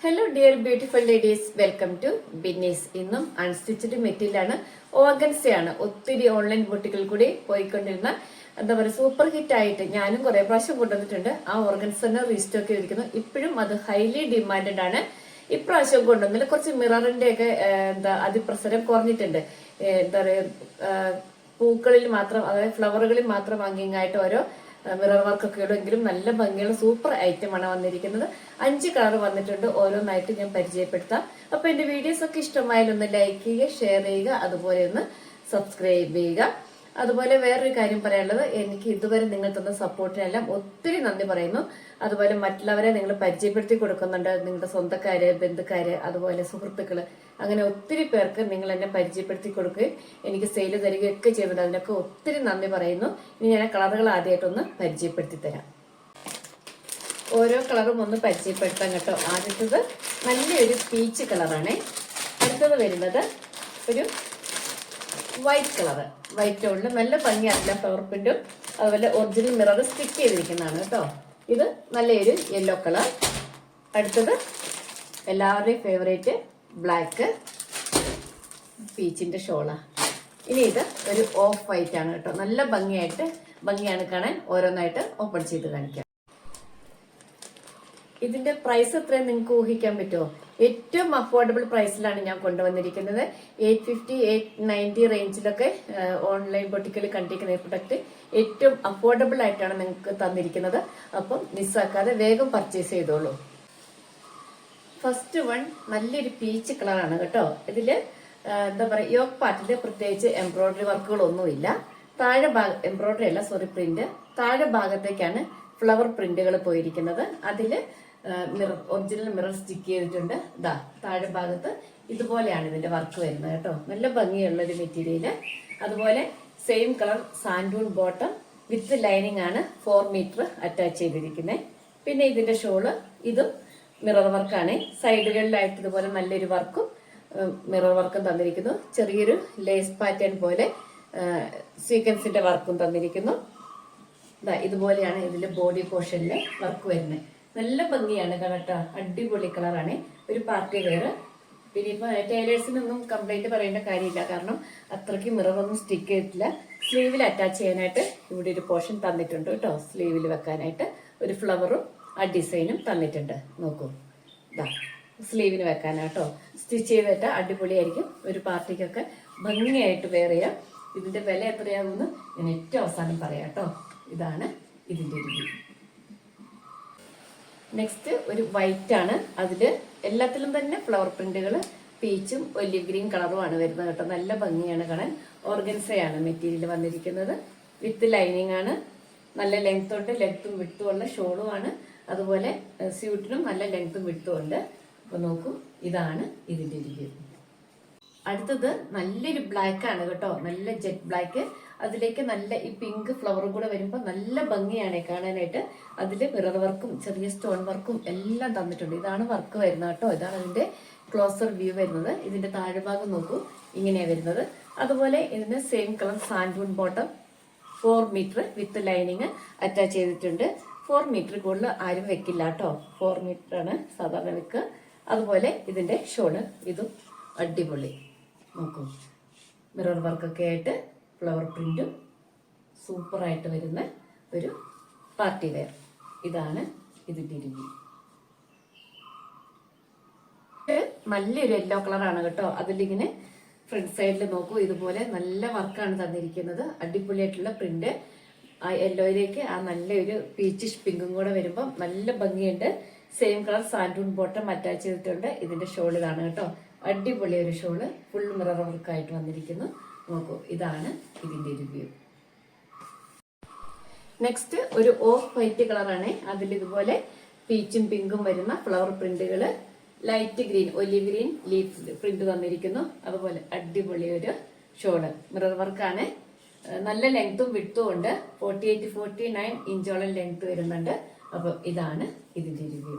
Hello dear beautiful ladies, welcome to Binnies. ഇന്നും unstitched മെറ്റീരിയലാണ്, ഓർഗൻസയാണ്. ഒത്തിരി ഓൺലൈൻ ബോട്ടിക്കിൽ കൂടി പോയിക്കൊണ്ടിരുന്ന എന്താ പറയുക സൂപ്പർ ഹിറ്റ് ആയിട്ട് ഞാനും കുറെ പ്രാവശ്യം കൊണ്ടുവന്നിട്ടുണ്ട്. ആ ഓർഗൻസ് തന്നെ റീസ്റ്റോക്ക് ചെയ്തിരിക്കുന്നു. ഇപ്പോഴും അത് ഹൈലി ഡിമാൻഡഡ് ആണ്. ഇപ്രാവശ്യം കൊണ്ടുവന്നില്ല, കുറച്ച് മിററിന്റെ ഒക്കെ അതിപ്രസരം കുറഞ്ഞിട്ടുണ്ട്. എന്താ പറയുക പൂക്കളിൽ മാത്രം, അതായത് ഫ്ലവറുകളിൽ മാത്രം ഭംഗിയായിട്ട് ഓരോ മിറർ വർക്കൊക്കെ ഉള്ളെങ്കിലും നല്ല ഭംഗിയുള്ള സൂപ്പർ ഐറ്റമാണ് വന്നിരിക്കുന്നത്. 5 കളർ വന്നിട്ടുണ്ട്. ഓരോന്നായിട്ട് ഞാൻ പരിചയപ്പെടുത്താം. അപ്പൊ എന്റെ വീഡിയോസ് ഒക്കെ ഇഷ്ടമായാലും ഒന്ന് ലൈക്ക് ചെയ്യുക, ഷെയർ ചെയ്യുക, അതുപോലെ ഒന്ന് സബ്സ്ക്രൈബ് ചെയ്യുക. അതുപോലെ വേറൊരു കാര്യം പറയാനുള്ളത്, എനിക്ക് ഇതുവരെ നിങ്ങൾ തന്ന സപ്പോർട്ടിനെല്ലാം ഒത്തിരി നന്ദി പറയുന്നു. അതുപോലെ മറ്റുള്ളവരെ നിങ്ങൾ പരിചയപ്പെടുത്തി കൊടുക്കുന്നുണ്ട്, നിങ്ങളുടെ സ്വന്തക്കാര്, ബന്ധുക്കാര്, അതുപോലെ സുഹൃത്തുക്കള്, അങ്ങനെ ഒത്തിരി പേർക്ക് നിങ്ങൾ എന്നെ പരിചയപ്പെടുത്തി കൊടുക്കുകയും എനിക്ക് സെയിൽ തരികയൊക്കെ ചെയ്യുന്നുണ്ട്. അതിനൊക്കെ ഒത്തിരി നന്ദി പറയുന്നു. ഇനി ഞാൻ കളറുകൾ ആദ്യമായിട്ടൊന്ന് പരിചയപ്പെടുത്തി തരാം. ഓരോ കളറും ഒന്ന് പരിചയപ്പെടുത്താം കേട്ടോ. ആദ്യത്തത് നല്ലൊരു പീച്ച് കളറാണ്. അടുത്തത് വരുന്നത് ഒരു വൈറ്റ് കളറ്, വൈറ്റ് ടോണില് നല്ല ഭംഗിയാണല്ല ഫ്ലവർ പ്രിന്റും അതുപോലെ ഒറിജിനൽ മിറർ സ്റ്റിക്ക് ചെയ്തിരിക്കുന്നതാണ് കേട്ടോ. ഇത് നല്ലൊരു യെല്ലോ കളർ. അടുത്തത് എല്ലാവരുടെയും ഫേവറേറ്റ് ബ്ലാക്ക് പീച്ചിന്റെ ഷോളാ. ഇനി ഇത് ഒരു ഓഫ് വൈറ്റ് ആണ് കേട്ടോ. നല്ല ഭംഗിയാണ് കാണാൻ. ഓരോന്നായിട്ട് ഓപ്പൺ ചെയ്ത് കാണിക്കാം. ഇതിന്റെ പ്രൈസ് എത്രയും നിങ്ങൾക്ക് ഊഹിക്കാൻ പറ്റുമോ? ഏറ്റവും അഫോർഡബിൾ പ്രൈസിലാണ് ഞാൻ കൊണ്ടുവന്നിരിക്കുന്നത്. 850, 890 റേഞ്ചിലൊക്കെ ഓൺലൈൻ ബൊട്ടിക്കിൽ കണ്ടിരിക്കുന്ന ഈ പ്രൊഡക്റ്റ് ഏറ്റവും അഫോർഡബിൾ ആയിട്ടാണ് നിങ്ങൾക്ക് തന്നിരിക്കുന്നത്. അപ്പം മിസ്സാക്കാതെ വേഗം പർച്ചേസ് ചെയ്തോളൂ. ഫസ്റ്റ് വൺ നല്ലൊരു പീച്ച് കളറാണ് കേട്ടോ. ഇതില് എന്താ പറയുക, യോക്ക് പാർട്ടില് പ്രത്യേകിച്ച് എംബ്രോയിഡറി വർക്കുകളൊന്നുമില്ല. താഴെ എംബ്രോയിഡറി അല്ല, സോറി, പ്രിന്റ്. താഴെ ഭാഗത്തേക്കാണ് ഫ്ലവർ പ്രിന്റുകൾ പോയിരിക്കുന്നത്. അതില് ഒറിജിനൽ മിറർ സ്റ്റിക്ക് ചെയ്തിട്ടുണ്ട്. ഇതാ താഴെ ഭാഗത്ത് ഇതുപോലെയാണ് ഇതിന്റെ വർക്ക് വരുന്നത് കേട്ടോ. നല്ല ഭംഗിയുള്ള ഒരു മെറ്റീരിയല്. അതുപോലെ same colour santoon bottom with lining ആണ് 4 മീറ്റർ അറ്റാച്ച് ചെയ്തിരിക്കുന്നത്. പിന്നെ ഇതിന്റെ ഷോള് ഇതും മിറർ വർക്കാണ്. സൈഡുകളിലായിട്ട് ഇതുപോലെ നല്ലൊരു വർക്കും മിറർ വർക്കും തന്നിരിക്കുന്നു. ചെറിയൊരു ലേസ് പാറ്റേൺ പോലെ സീക്വൻസിന്റെ വർക്കും തന്നിരിക്കുന്നു. ഇതുപോലെയാണ് ഇതിന്റെ ബോഡി പോർഷനിലെ വർക്ക് വരുന്നത്. നല്ല ഭംഗിയാണ് കേട്ടോ. അടിപൊളി കളറാണ്. ഒരു പാർട്ടി വെയർ. പിന്നെ ഇപ്പൊ ടൈലേഴ്സിനൊന്നും കംപ്ലൈന്റ് പറയേണ്ട കാര്യമില്ല, കാരണം അത്രയ്ക്ക് മിററൊന്നും സ്റ്റിക്ക് ചെയ്തിട്ടില്ല. സ്ലീവിൽ അറ്റാച്ച് ചെയ്യാനായിട്ട് ഇവിടെ ഒരു പോർഷൻ തന്നിട്ടുണ്ട് കേട്ടോ. സ്ലീവിൽ വെക്കാനായിട്ട് ഒരു ഫ്ലവറും ആ ഡിസൈനും തന്നിട്ടുണ്ട്. നോക്കൂ, സ്ലീവിന് വെക്കാനാട്ടോ. സ്റ്റിച്ച് ചെയ്തിട്ട് അടിപൊളിയായിരിക്കും. ഒരു പാർട്ടിക്കൊക്കെ ഭംഗിയായിട്ട് വെയർ ചെയ്യാം. ഇതിന്റെ വില എത്രയാകുമെന്ന് ഞാൻ ഏറ്റവും അവസാനം പറയാം കേട്ടോ. ഇതാണ് ഇതിന്റെ ഒരു. നെക്സ്റ്റ് ഒരു വൈറ്റ് ആണ്. അതില് എല്ലാത്തിലും തന്നെ ഫ്ലവർ പ്രിന്റുകൾ പീച്ചും ഒലിവ് ഗ്രീൻ കളറുമാണ് വരുന്നത് കേട്ടോ. നല്ല ഭംഗിയാണ് കാണാൻ. ഓർഗൻസയാണ് മെറ്റീരിയൽ വന്നിരിക്കുന്നത്. വിത്ത് ലൈനിങ് ആണ്. നല്ല ലെങ്ത് ഉണ്ട്, ലെങ്ത്തും വിട്ടും ഉള്ള ഷോളുമാണ്. അതുപോലെ സ്യൂട്ടിനും നല്ല ലെങ്ത്തും വിട്ടും ഉണ്ട്. അപ്പൊ നോക്കൂ, ഇതാണ് ഇതിന്റെ ഒരു. അടുത്തത് നല്ലൊരു ബ്ലാക്ക് ആണ് കേട്ടോ. നല്ല ജെറ്റ് ബ്ലാക്ക്. അതിലേക്ക് നല്ല ഈ പിങ്ക് ഫ്ലവറും കൂടെ വരുമ്പോൾ നല്ല ഭംഗിയാണ് കാണാനായിട്ട്. അതില് മിറർ വർക്കും ചെറിയ സ്റ്റോൺ വർക്കും എല്ലാം തന്നിട്ടുണ്ട്. ഇതാണ് വർക്ക് വരുന്നത് കേട്ടോ. ഇതാണ് അതിന്റെ ക്ലോസർ വ്യൂ വരുന്നത്. ഇതിന്റെ താഴ്ഭാഗം നോക്കൂ, ഇങ്ങനെയാണ് വരുന്നത്. അതുപോലെ ഇതിന് same colour santoon bottom 4 metre with lining attach ചെയ്തിട്ടുണ്ട്. 4 മീറ്റർ കൂടുതൽ ആരും വെക്കില്ല കേട്ടോ. 4 മീറ്റർ ആണ് സാധാരണ വെക്കുക. അതുപോലെ ഇതിന്റെ ഷോള് ഇതും അടിപൊളി. നോക്കൂ, മിറർ വർക്കൊക്കെ ആയിട്ട് ഫ്ലവർ പ്രിന്റും സൂപ്പറായിട്ട് വരുന്ന ഒരു പാർട്ടി വെയർ. ഇതാണ് ഇതിന്റെ രീതി. നല്ലൊരു യെല്ലോ കളറാണ് കേട്ടോ. അതിലിങ്ങനെ ഫ്രണ്ട് സൈഡിൽ നോക്കൂ, ഇതുപോലെ നല്ല വർക്കാണ് തന്നിരിക്കുന്നത്. അടിപൊളിയായിട്ടുള്ള പ്രിന്റ്. ആ യെല്ലോയിലേക്ക് ആ നല്ലൊരു പീച്ചിഷ് പിങ്കും കൂടെ വരുമ്പോൾ നല്ല ഭംഗിയുണ്ട്. Same colour santoon bottom attach ചെയ്തിട്ടുണ്ട്. ഇതിന്റെ ഷോൾ ഇതാണ് കേട്ടോ. അടിപൊളി ഒരു ഷോള്, ഫുൾ മിറർ വർക്കായിട്ട് വന്നിരിക്കുന്നു. നോക്കൂ, ഇതാണ് ഇതിന്റെ റിവ്യൂ. നെക്സ്റ്റ് ഒരു ഓഫ് വൈറ്റ് കളറാണ്. അതിൽ ഇതുപോലെ പീച്ചും പിങ്കും വരുന്ന ഫ്ലവർ പ്രിന്റുകള്, light green, olive green leaf print തന്നിരിക്കുന്നു. അതുപോലെ അടിപൊളി ഒരു ഷോള്, മിറർ വർക്കാണ്. നല്ല ലെങ്ത്തും വിട്ടും ഉണ്ട്. 48-49 ഇഞ്ചോളം ലെങ്ത് വരുന്നുണ്ട്. അപ്പൊ ഇതാണ് ഇതിന്റെ റിവ്യൂ.